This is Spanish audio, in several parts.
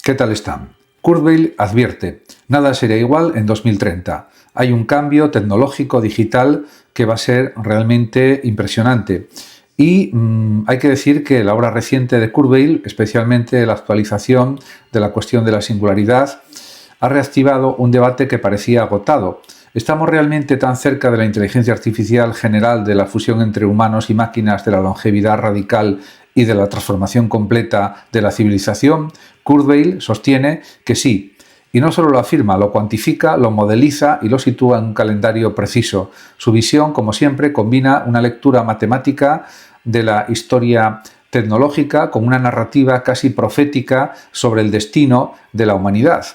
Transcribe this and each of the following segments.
¿Qué tal están? Kurzweil advierte, nada será igual en 2030. Hay un cambio tecnológico digital que va a ser realmente impresionante. Y hay que decir que la obra reciente de Kurzweil, especialmente la actualización de la cuestión de la singularidad, ha reactivado un debate que parecía agotado. ¿Estamos realmente tan cerca de la inteligencia artificial general, de la fusión entre humanos y máquinas, de la longevidad radical y de la transformación completa de la civilización? Kurzweil sostiene que sí. Y no solo lo afirma, lo cuantifica, lo modeliza y lo sitúa en un calendario preciso. Su visión, como siempre, combina una lectura matemática de la historia tecnológica con una narrativa casi profética sobre el destino de la humanidad.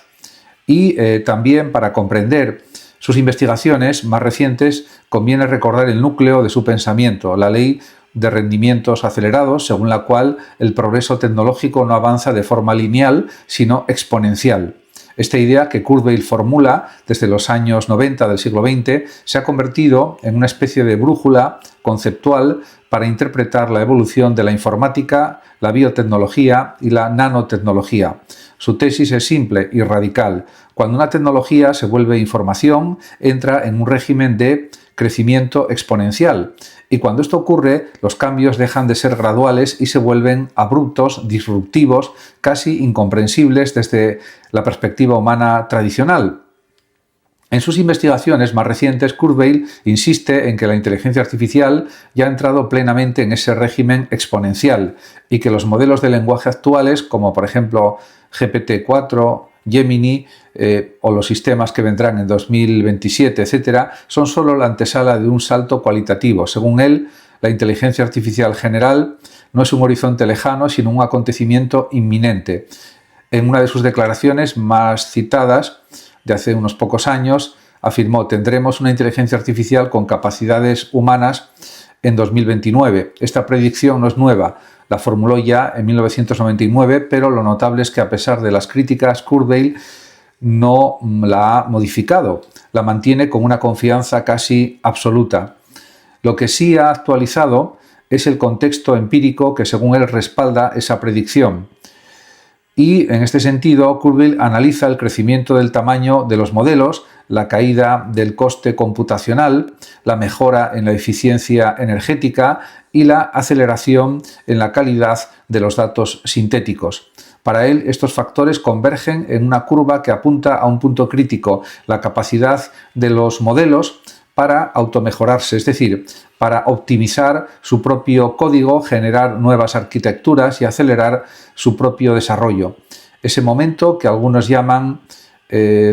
Y también, para comprender sus investigaciones más recientes, conviene recordar el núcleo de su pensamiento, la ley de rendimientos acelerados, según la cual el progreso tecnológico no avanza de forma lineal, sino exponencial. Esta idea que Kurzweil formula desde los años 90 del siglo XX se ha convertido en una especie de brújula conceptual para interpretar la evolución de la informática, la biotecnología y la nanotecnología. Su tesis es simple y radical. Cuando una tecnología se vuelve información, entra en un régimen de crecimiento exponencial. Y cuando esto ocurre, los cambios dejan de ser graduales y se vuelven abruptos, disruptivos, casi incomprensibles desde la perspectiva humana tradicional. En sus investigaciones más recientes, Kurzweil insiste en que la inteligencia artificial ya ha entrado plenamente en ese régimen exponencial y que los modelos de lenguaje actuales, como por ejemplo GPT-4, Gemini o los sistemas que vendrán en 2027, etc., son solo la antesala de un salto cualitativo. Según él, la inteligencia artificial general no es un horizonte lejano, sino un acontecimiento inminente. En una de sus declaraciones más citadas, de hace unos pocos años, afirmó: tendremos una inteligencia artificial con capacidades humanas en 2029. Esta predicción no es nueva, la formuló ya en 1999, pero lo notable es que a pesar de las críticas, Kurzweil no la ha modificado, la mantiene con una confianza casi absoluta. Lo que sí ha actualizado es el contexto empírico que, según él, respalda esa predicción. Y en este sentido, Kurzweil analiza el crecimiento del tamaño de los modelos, la caída del coste computacional, la mejora en la eficiencia energética y la aceleración en la calidad de los datos sintéticos. Para él, estos factores convergen en una curva que apunta a un punto crítico: la capacidad de los modelos para automejorarse, es decir, para optimizar su propio código, generar nuevas arquitecturas y acelerar su propio desarrollo. Ese momento que algunos llaman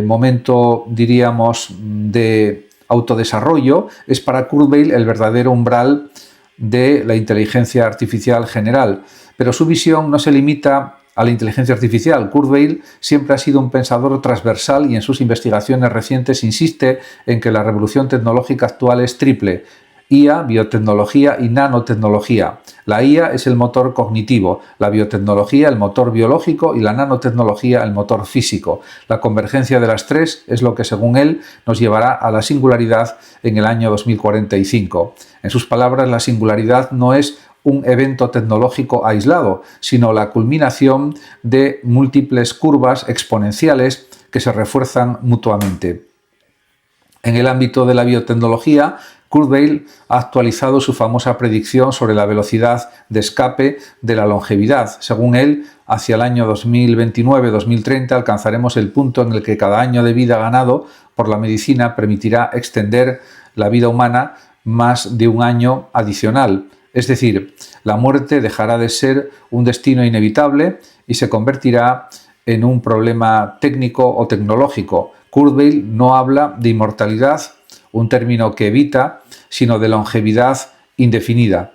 momento, diríamos, de autodesarrollo, es para Kurzweil el verdadero umbral de la inteligencia artificial general. Pero su visión no se limita a la inteligencia artificial. Kurzweil siempre ha sido un pensador transversal y en sus investigaciones recientes insiste en que la revolución tecnológica actual es triple: IA, biotecnología y nanotecnología. La IA es el motor cognitivo, la biotecnología el motor biológico y la nanotecnología el motor físico. La convergencia de las tres es lo que, según él, nos llevará a la singularidad en el año 2045. En sus palabras, la singularidad no es un evento tecnológico aislado, sino la culminación de múltiples curvas exponenciales que se refuerzan mutuamente. En el ámbito de la biotecnología, Kurzweil ha actualizado su famosa predicción sobre la velocidad de escape de la longevidad. Según él, hacia el año 2029-2030 alcanzaremos el punto en el que cada año de vida ganado por la medicina permitirá extender la vida humana más de un año adicional. Es decir, la muerte dejará de ser un destino inevitable y se convertirá en un problema técnico o tecnológico. Kurzweil no habla de inmortalidad, un término que evita, sino de longevidad indefinida.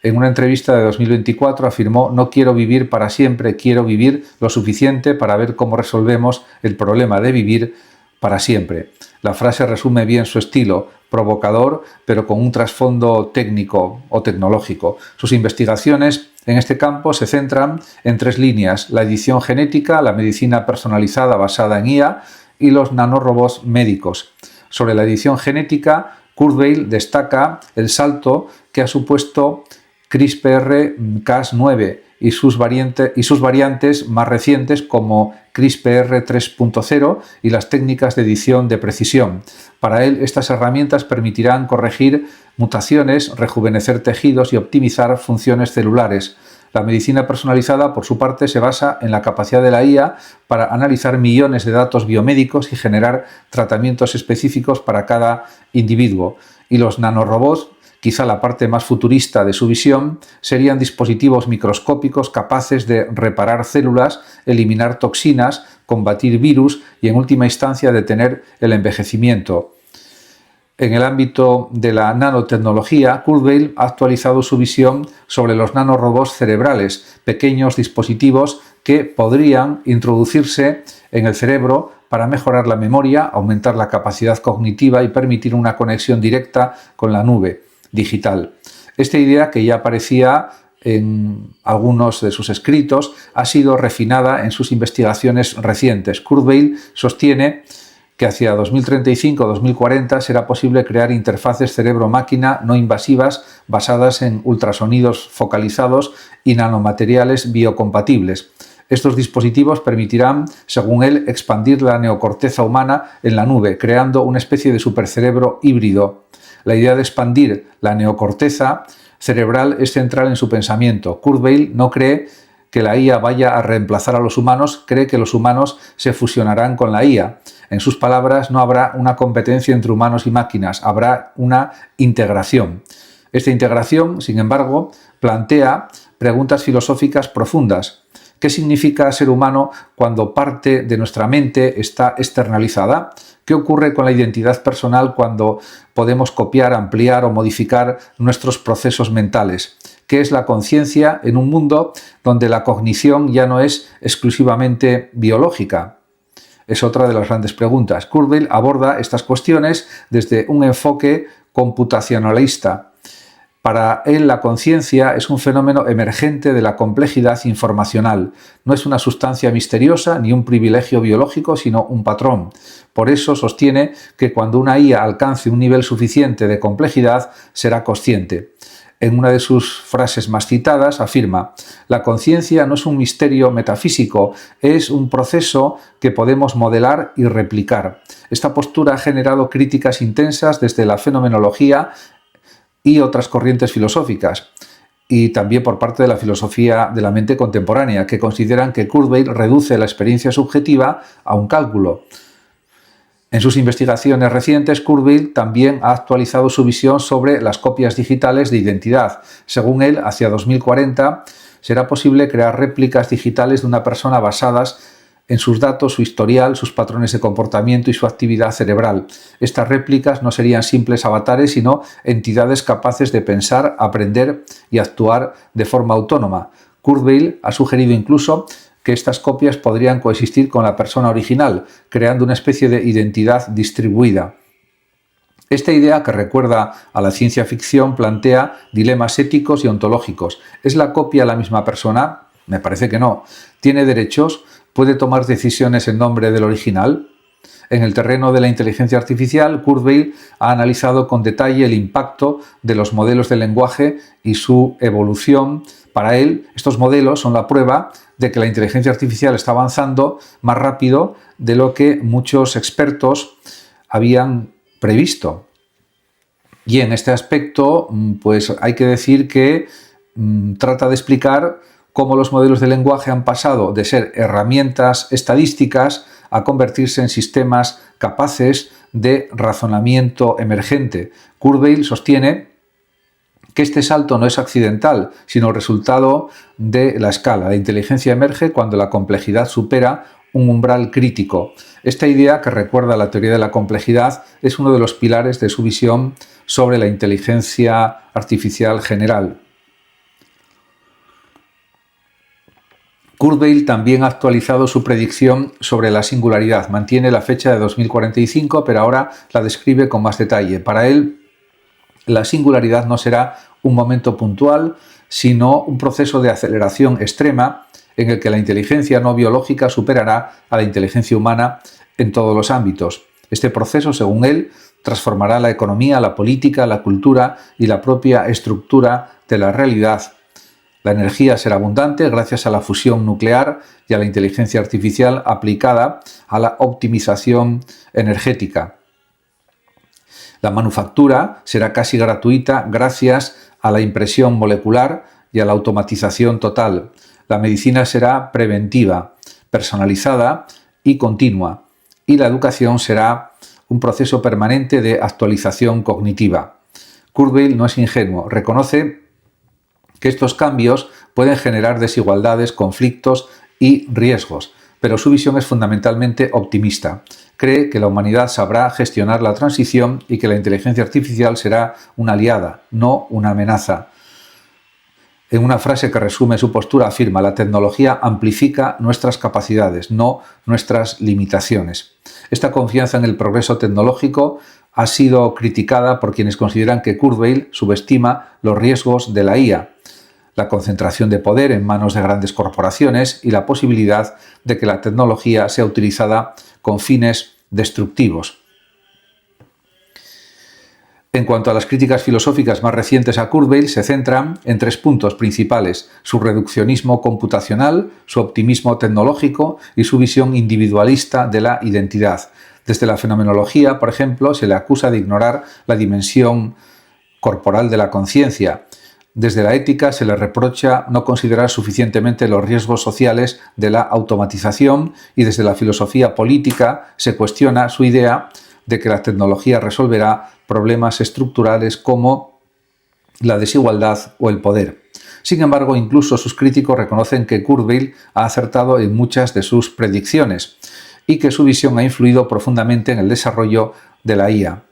En una entrevista de 2024 afirmó: no quiero vivir para siempre, quiero vivir lo suficiente para ver cómo resolvemos el problema de vivir para siempre. La frase resume bien su estilo, provocador, pero con un trasfondo técnico o tecnológico. Sus investigaciones en este campo se centran en tres líneas: la edición genética, la medicina personalizada basada en IA y los nanorobots médicos. Sobre la edición genética, Kurzweil destaca el salto que ha supuesto CRISPR-Cas9 y sus variantes más recientes como CRISPR 3.0 y las técnicas de edición de precisión. Para él, estas herramientas permitirán corregir mutaciones, rejuvenecer tejidos y optimizar funciones celulares. La medicina personalizada, por su parte, se basa en la capacidad de la IA para analizar millones de datos biomédicos y generar tratamientos específicos para cada individuo. Y los nanorobots, quizá la parte más futurista de su visión, serían dispositivos microscópicos capaces de reparar células, eliminar toxinas, combatir virus y, en última instancia, detener el envejecimiento. En el ámbito de la nanotecnología, Kurzweil ha actualizado su visión sobre los nanorobots cerebrales, pequeños dispositivos que podrían introducirse en el cerebro para mejorar la memoria, aumentar la capacidad cognitiva y permitir una conexión directa con la nube digital. Esta idea, que ya aparecía en algunos de sus escritos, ha sido refinada en sus investigaciones recientes. Kurzweil sostiene que hacia 2035-2040 será posible crear interfaces cerebro-máquina no invasivas basadas en ultrasonidos focalizados y nanomateriales biocompatibles. Estos dispositivos permitirán, según él, expandir la neocorteza humana en la nube, creando una especie de supercerebro híbrido. La idea de expandir la neocorteza cerebral es central en su pensamiento. Kurzweil no cree que la IA vaya a reemplazar a los humanos, cree que los humanos se fusionarán con la IA. En sus palabras, no habrá una competencia entre humanos y máquinas, habrá una integración. Esta integración, sin embargo, plantea preguntas filosóficas profundas. ¿Qué significa ser humano cuando parte de nuestra mente está externalizada? ¿Qué ocurre con la identidad personal cuando podemos copiar, ampliar o modificar nuestros procesos mentales? ¿Qué es la conciencia en un mundo donde la cognición ya no es exclusivamente biológica? Es otra de las grandes preguntas. Kurzweil aborda estas cuestiones desde un enfoque computacionalista. Para él, la conciencia es un fenómeno emergente de la complejidad informacional. No es una sustancia misteriosa ni un privilegio biológico, sino un patrón. Por eso sostiene que cuando una IA alcance un nivel suficiente de complejidad, será consciente. En una de sus frases más citadas afirma: la conciencia no es un misterio metafísico, es un proceso que podemos modelar y replicar. Esta postura ha generado críticas intensas desde la fenomenología y otras corrientes filosóficas, y también por parte de la filosofía de la mente contemporánea, que consideran que Kurzweil reduce la experiencia subjetiva a un cálculo. En sus investigaciones recientes, Kurzweil también ha actualizado su visión sobre las copias digitales de identidad. Según él, hacia 2040 será posible crear réplicas digitales de una persona basadas en sus datos, su historial, sus patrones de comportamiento y su actividad cerebral. Estas réplicas no serían simples avatares, sino entidades capaces de pensar, aprender y actuar de forma autónoma. Kurzweil ha sugerido incluso que estas copias podrían coexistir con la persona original, creando una especie de identidad distribuida. Esta idea, que recuerda a la ciencia ficción, plantea dilemas éticos y ontológicos. ¿Es la copia la misma persona? Me parece que no. ¿Tiene derechos? ¿Puede tomar decisiones en nombre del original? En el terreno de la inteligencia artificial, Kurzweil ha analizado con detalle el impacto de los modelos de lenguaje y su evolución. Para él, estos modelos son la prueba de que la inteligencia artificial está avanzando más rápido de lo que muchos expertos habían previsto. Y en este aspecto, pues hay que decir que trata de explicar cómo los modelos de lenguaje han pasado de ser herramientas estadísticas a convertirse en sistemas capaces de razonamiento emergente. Kurzweil sostiene que este salto no es accidental, sino el resultado de la escala. La inteligencia emerge cuando la complejidad supera un umbral crítico. Esta idea, que recuerda a la teoría de la complejidad, es uno de los pilares de su visión sobre la inteligencia artificial general. Kurzweil también ha actualizado su predicción sobre la singularidad. Mantiene la fecha de 2045, pero ahora la describe con más detalle. Para él, la singularidad no será un momento puntual, sino un proceso de aceleración extrema en el que la inteligencia no biológica superará a la inteligencia humana en todos los ámbitos. Este proceso, según él, transformará la economía, la política, la cultura y la propia estructura de la realidad. La energía será abundante gracias a la fusión nuclear y a la inteligencia artificial aplicada a la optimización energética. La manufactura será casi gratuita gracias a la impresión molecular y a la automatización total. La medicina será preventiva, personalizada y continua. Y la educación será un proceso permanente de actualización cognitiva. Kurzweil no es ingenuo, reconoce que estos cambios pueden generar desigualdades, conflictos y riesgos, pero su visión es fundamentalmente optimista. Cree que la humanidad sabrá gestionar la transición y que la inteligencia artificial será una aliada, no una amenaza. En una frase que resume su postura afirma: la tecnología amplifica nuestras capacidades, no nuestras limitaciones. Esta confianza en el progreso tecnológico ha sido criticada por quienes consideran que Kurzweil subestima los riesgos de la IA, la concentración de poder en manos de grandes corporaciones y la posibilidad de que la tecnología sea utilizada con fines destructivos. En cuanto a las críticas filosóficas más recientes a Kurzweil, se centran en 3 puntos principales: su reduccionismo computacional, su optimismo tecnológico y su visión individualista de la identidad. Desde la fenomenología, por ejemplo, se le acusa de ignorar la dimensión corporal de la conciencia. Desde la ética se le reprocha no considerar suficientemente los riesgos sociales de la automatización y desde la filosofía política se cuestiona su idea de que la tecnología resolverá problemas estructurales como la desigualdad o el poder. Sin embargo, incluso sus críticos reconocen que Kurzweil ha acertado en muchas de sus predicciones y que su visión ha influido profundamente en el desarrollo de la IA.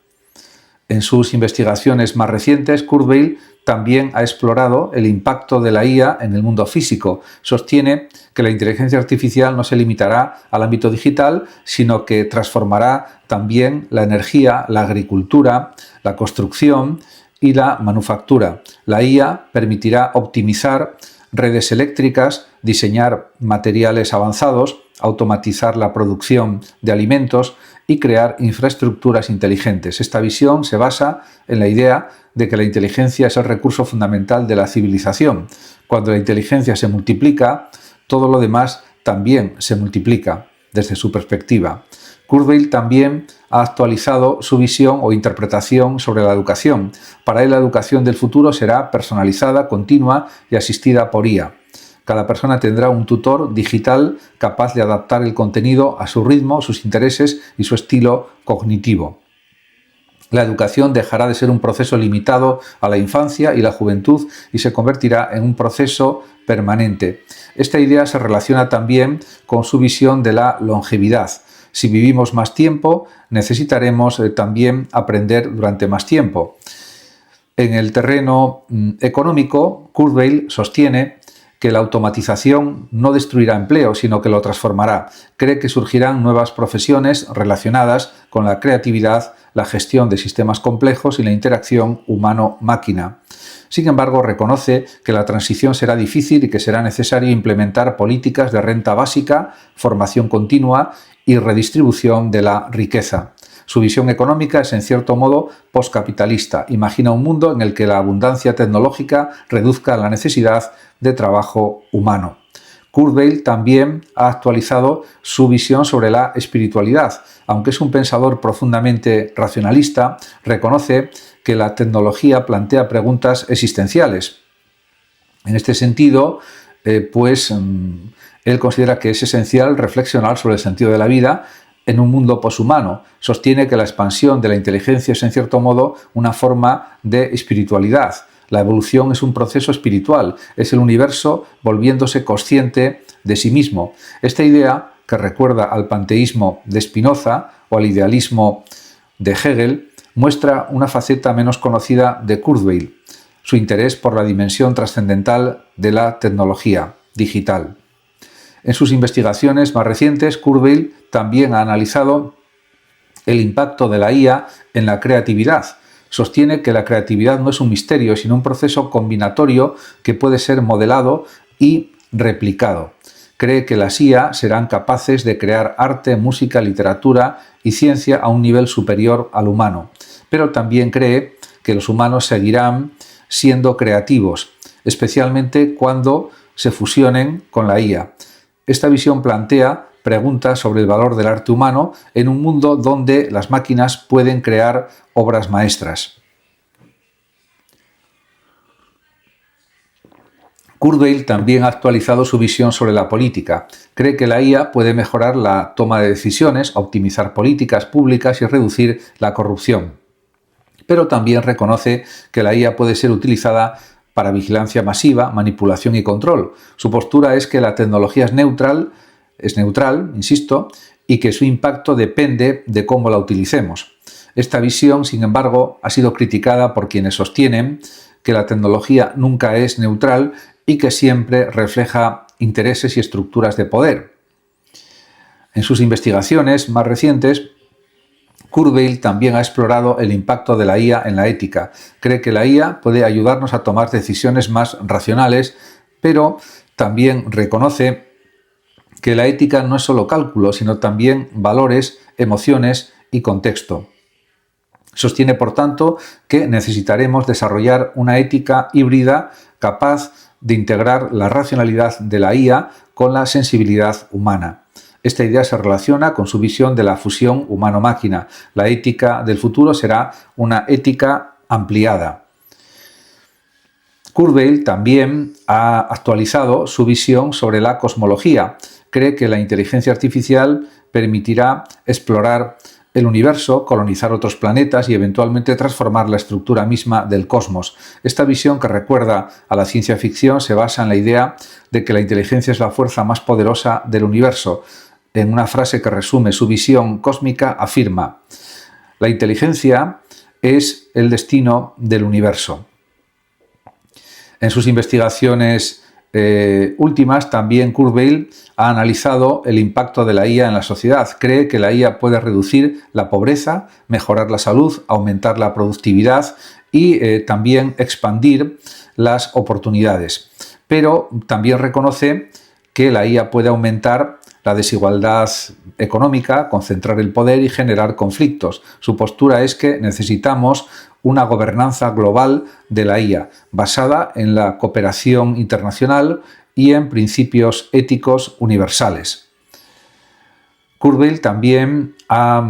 En sus investigaciones más recientes, Kurzweil también ha explorado el impacto de la IA en el mundo físico. Sostiene que la inteligencia artificial no se limitará al ámbito digital, sino que transformará también la energía, la agricultura, la construcción y la manufactura. La IA permitirá optimizar redes eléctricas, diseñar materiales avanzados, automatizar la producción de alimentos y crear infraestructuras inteligentes. Esta visión se basa en la idea de que la inteligencia es el recurso fundamental de la civilización. Cuando la inteligencia se multiplica, todo lo demás también se multiplica, desde su perspectiva. Kurzweil también ha actualizado su visión o interpretación sobre la educación. Para él, la educación del futuro será personalizada, continua y asistida por IA. Cada persona tendrá un tutor digital capaz de adaptar el contenido a su ritmo, sus intereses y su estilo cognitivo. La educación dejará de ser un proceso limitado a la infancia y la juventud y se convertirá en un proceso permanente. Esta idea se relaciona también con su visión de la longevidad. Si vivimos más tiempo, necesitaremos también aprender durante más tiempo. En el terreno económico, Kurzweil sostiene que la automatización no destruirá empleo, sino que lo transformará. Cree que surgirán nuevas profesiones relacionadas con la creatividad, la gestión de sistemas complejos y la interacción humano-máquina. Sin embargo, reconoce que la transición será difícil y que será necesario implementar políticas de renta básica, formación continua y redistribución de la riqueza. Su visión económica es, en cierto modo, postcapitalista. Imagina un mundo en el que la abundancia tecnológica reduzca la necesidad de trabajo humano. Kurzweil también ha actualizado su visión sobre la espiritualidad. Aunque es un pensador profundamente racionalista, reconoce que la tecnología plantea preguntas existenciales. En este sentido, él considera que es esencial reflexionar sobre el sentido de la vida en un mundo poshumano. Sostiene que la expansión de la inteligencia es, en cierto modo, una forma de espiritualidad. La evolución es un proceso espiritual, es el universo volviéndose consciente de sí mismo. Esta idea, que recuerda al panteísmo de Spinoza o al idealismo de Hegel, muestra una faceta menos conocida de Kurzweil, su interés por la dimensión trascendental de la tecnología digital. En sus investigaciones más recientes, Kurzweil también ha analizado el impacto de la IA en la creatividad. Sostiene que la creatividad no es un misterio, sino un proceso combinatorio que puede ser modelado y replicado. Cree que las IA serán capaces de crear arte, música, literatura y ciencia a un nivel superior al humano, pero también cree que los humanos seguirán siendo creativos. especialmente cuando se fusionen con la IA. Esta visión plantea preguntas sobre el valor del arte humano en un mundo donde las máquinas pueden crear obras maestras. Kurzweil también ha actualizado su visión sobre la política. Cree que la IA puede mejorar la toma de decisiones, optimizar políticas públicas y reducir la corrupción. Pero también reconoce que la IA puede ser utilizada para vigilancia masiva, manipulación y control. Su postura es que la tecnología es neutral, insisto, y que su impacto depende de cómo la utilicemos. Esta visión, sin embargo, ha sido criticada por quienes sostienen que la tecnología nunca es neutral y que siempre refleja intereses y estructuras de poder. En sus investigaciones más recientes, Kurzweil también ha explorado el impacto de la IA en la ética. Cree que la IA puede ayudarnos a tomar decisiones más racionales, pero también reconoce que la ética no es solo cálculo, sino también valores, emociones y contexto. Sostiene, por tanto, que necesitaremos desarrollar una ética híbrida capaz de integrar la racionalidad de la IA con la sensibilidad humana. Esta idea se relaciona con su visión de la fusión humano-máquina. La ética del futuro será una ética ampliada. Kurzweil también ha actualizado su visión sobre la cosmología. Cree que la inteligencia artificial permitirá explorar el universo, colonizar otros planetas y eventualmente transformar la estructura misma del cosmos. Esta visión, que recuerda a la ciencia ficción, se basa en la idea de que la inteligencia es la fuerza más poderosa del universo. En una frase que resume su visión cósmica, afirma: la inteligencia es el destino del universo. En sus investigaciones últimas, también Kurzweil ha analizado el impacto de la IA en la sociedad. Cree que la IA puede reducir la pobreza, mejorar la salud, aumentar la productividad y también expandir las oportunidades. Pero también reconoce que la IA puede aumentar la desigualdad económica, concentrar el poder y generar conflictos. Su postura es que necesitamos una gobernanza global de la IA, basada en la cooperación internacional y en principios éticos universales. Kurzweil también ha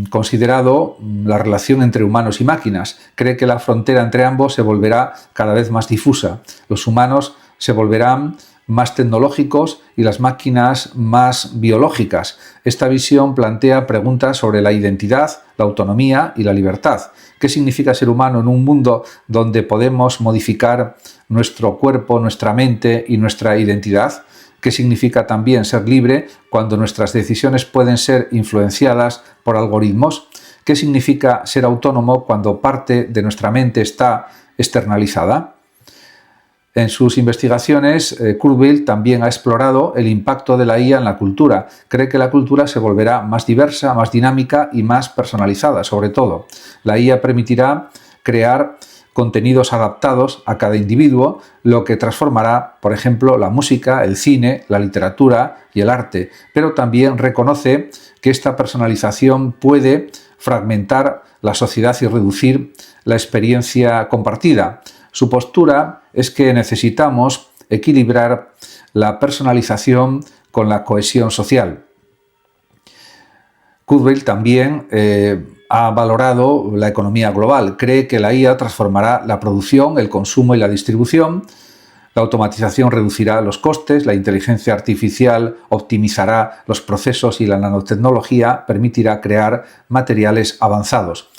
considerado la relación entre humanos y máquinas. Cree que la frontera entre ambos se volverá cada vez más difusa. Los humanos se volverán más tecnológicos y las máquinas más biológicas. Esta visión plantea preguntas sobre la identidad, la autonomía y la libertad. ¿Qué significa ser humano en un mundo donde podemos modificar nuestro cuerpo, nuestra mente y nuestra identidad? ¿Qué significa también ser libre cuando nuestras decisiones pueden ser influenciadas por algoritmos? ¿Qué significa ser autónomo cuando parte de nuestra mente está externalizada? En sus investigaciones, Kurzweil también ha explorado el impacto de la IA en la cultura. Cree que la cultura se volverá más diversa, más dinámica y más personalizada, sobre todo. La IA permitirá crear contenidos adaptados a cada individuo, lo que transformará, por ejemplo, la música, el cine, la literatura y el arte. Pero también reconoce que esta personalización puede fragmentar la sociedad y reducir la experiencia compartida. Su postura es que necesitamos equilibrar la personalización con la cohesión social. Kurzweil también ha valorado la economía global. Cree que la IA transformará la producción, el consumo y la distribución. La automatización reducirá los costes, la inteligencia artificial optimizará los procesos y la nanotecnología permitirá crear materiales avanzados.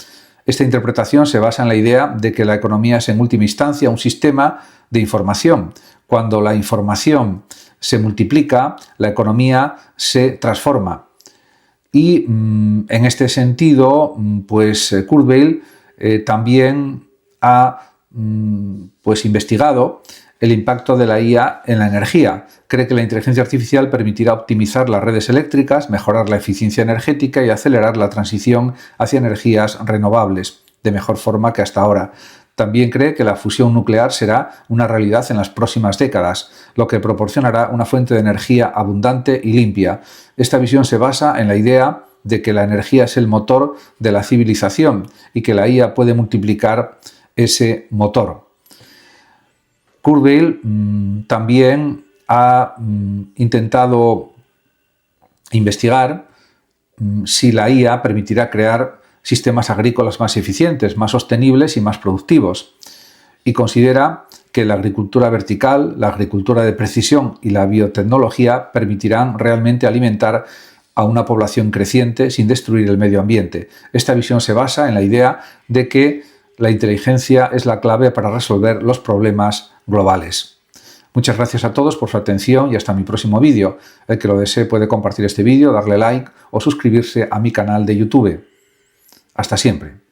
Esta interpretación se basa en la idea de que la economía es en última instancia un sistema de información. Cuando la información se multiplica, la economía se transforma. Y en este sentido, Kurzweil también ha investigado el impacto de la IA en la energía. Cree que la inteligencia artificial permitirá optimizar las redes eléctricas, mejorar la eficiencia energética y acelerar la transición hacia energías renovables de mejor forma que hasta ahora. También cree que la fusión nuclear será una realidad en las próximas décadas, lo que proporcionará una fuente de energía abundante y limpia. Esta visión se basa en la idea de que la energía es el motor de la civilización y que la IA puede multiplicar ese motor. Kurzweil también ha intentado investigar si la IA permitirá crear sistemas agrícolas más eficientes, más sostenibles y más productivos. Y considera que la agricultura vertical, la agricultura de precisión y la biotecnología permitirán realmente alimentar a una población creciente sin destruir el medio ambiente. Esta visión se basa en la idea de que la inteligencia es la clave para resolver los problemas globales. Muchas gracias a todos por su atención y hasta mi próximo vídeo. El que lo desee puede compartir este vídeo, darle like o suscribirse a mi canal de YouTube. Hasta siempre.